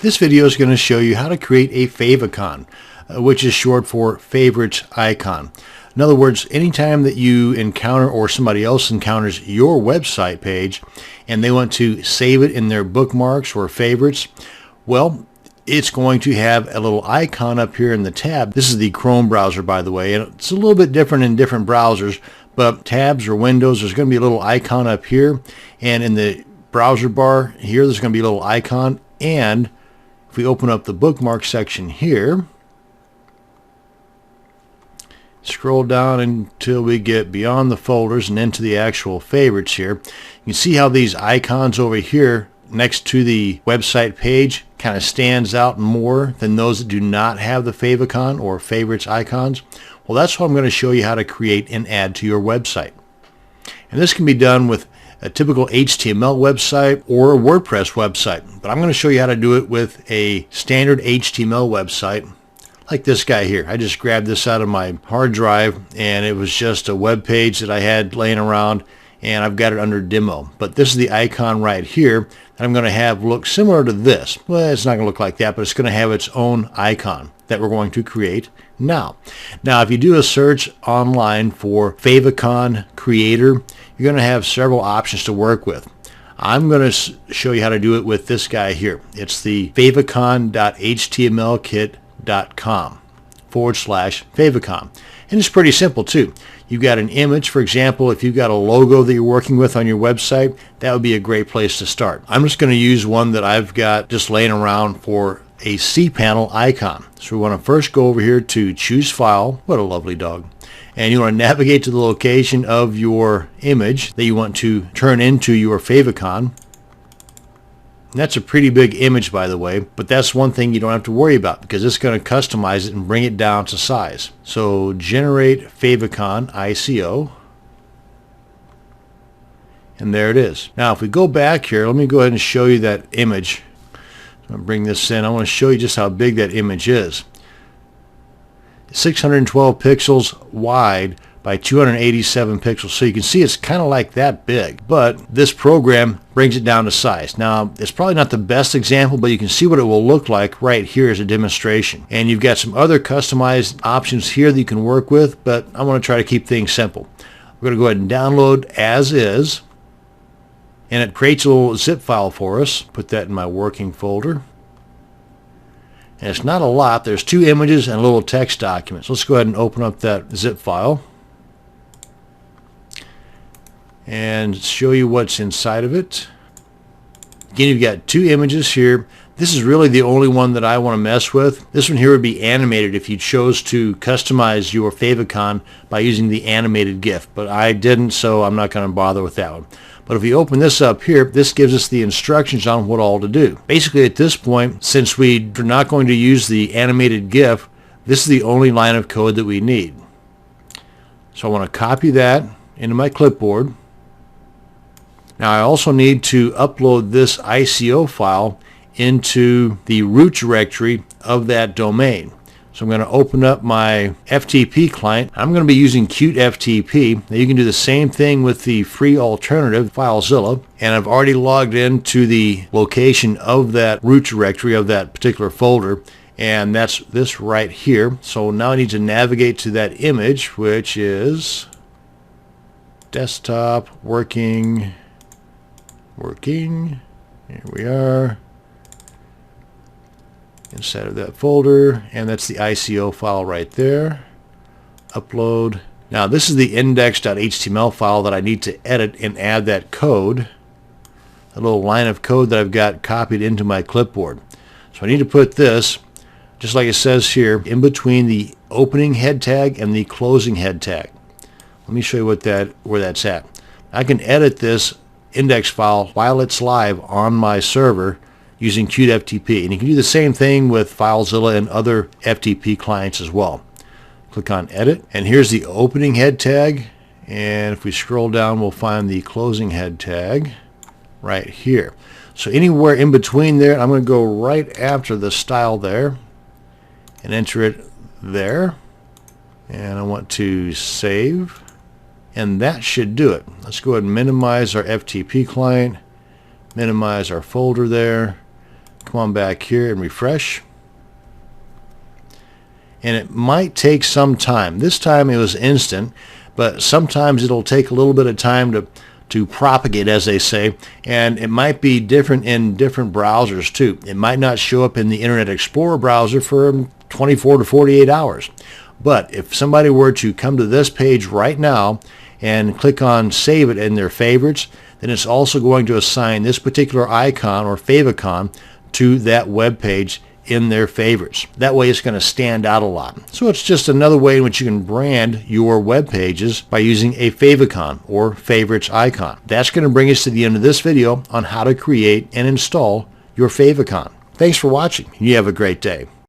This video is going to show you how to create a favicon, which is short for favorites icon. In other words, anytime that you encounter or somebody else encounters your website page and they want to save it in their bookmarks or favorites, well, it's going to have a little icon up here in the tab. This is the Chrome browser, by the way, and it's a little bit different in different browsers, but tabs or windows, there's going to be a little icon up here, and in the browser bar here, there's going to be a little icon, and if we open up the bookmark section here, scroll down until we get beyond the folders and into the actual favorites here. You can see how these icons over here next to the website page kind of stands out more than those that do not have the favicon or favorites icons. Well, that's what I'm going to show you how to create and add to your website. And this can be done with a typical HTML website or a WordPress website, but I'm going to show you how to do it with a standard HTML website like this guy here. I just grabbed this out of my hard drive, and it was just a web page that I had laying around, and I've got it under demo. But this is the icon right here that I'm going to have look similar to this. Well, it's not going to look like that, but it's going to have its own icon that we're going to create now. Now, if you do a search online for favicon creator, you're going to have several options to work with. I'm going to show you how to do it with this guy here. It's the favicon.htmlkit.com/favicon. And it's pretty simple too. You've got an image, for example, if you've got a logo that you're working with on your website, that would be a great place to start. I'm just going to use one that I've got just laying around for a cPanel icon. So we want to first go over here to choose file. What a lovely dog. And you want to navigate to the location of your image that you want to turn into your favicon. And that's a pretty big image, by the way, but that's one thing you don't have to worry about because it's going to customize it and bring it down to size. So generate favicon ICO, and there it is. Now if we go back here, let me go ahead and show you that image. I'm going to bring this in. I want to show you just how big that image is. 612 pixels wide by 287 pixels. So you can see it's kind of like that big, but this program brings it down to size. Now, it's probably not the best example, but you can see what it will look like right here as a demonstration. And you've got some other customized options here that you can work with, but I want to try to keep things simple. We're going to go ahead and download as is, and it creates a little zip file for us. Put that in my working folder. And it's not a lot. There's 2 images and a little text document. So let's go ahead and open up that zip file and show you what's inside of it. Again, you've got 2 images here. This is really the only one that I want to mess with. This one here would be animated if you chose to customize your favicon by using the animated GIF, but I didn't, so I'm not going to bother with that one. But if we open this up here, this gives us the instructions on what all to do. Basically, at this point, since we're not going to use the animated GIF, this is the only line of code that we need. So I want to copy that into my clipboard. Now I also need to upload this ICO file into the root directory of that domain. So I'm going to open up my FTP client. I'm going to be using Qt FTP. Now you can do the same thing with the free alternative, FileZilla, and I've already logged into the location of that root directory of that particular folder, and that's this right here. So now I need to navigate to that image, which is desktop working. Here we are. Inside of that folder, and that's the ICO file right there. Upload. Now this is the index.html file that I need to edit and add that code, a little line of code that I've got copied into my clipboard. So I need to put this, just like it says here, in between the opening head tag and the closing head tag. Let me show you where that's at. I can edit this index file while it's live on my server using Qt FTP, and you can do the same thing with FileZilla and other FTP clients as well. Click on edit, and here's the opening head tag, and if we scroll down we'll find the closing head tag right here. So anywhere in between there, I'm going to go right after the style there and enter it there, and I want to save, and that should do it. Let's go ahead and minimize our FTP client, minimize our folder there, Come on back here and refresh. And it might take some time. This time it was instant, but sometimes it'll take a little bit of time to propagate, as they say, and it might be different in different browsers too. It might not show up in the Internet Explorer browser for 24 to 48 hours. But if somebody were to come to this page right now and click on Save It in their favorites, then it's also going to assign this particular icon or favicon to that web page in their favorites. That way it's going to stand out a lot. So it's just another way in which you can brand your web pages by using a favicon or favorites icon. That's going to bring us to the end of this video on how to create and install your favicon. Thanks for watching. You have a great day.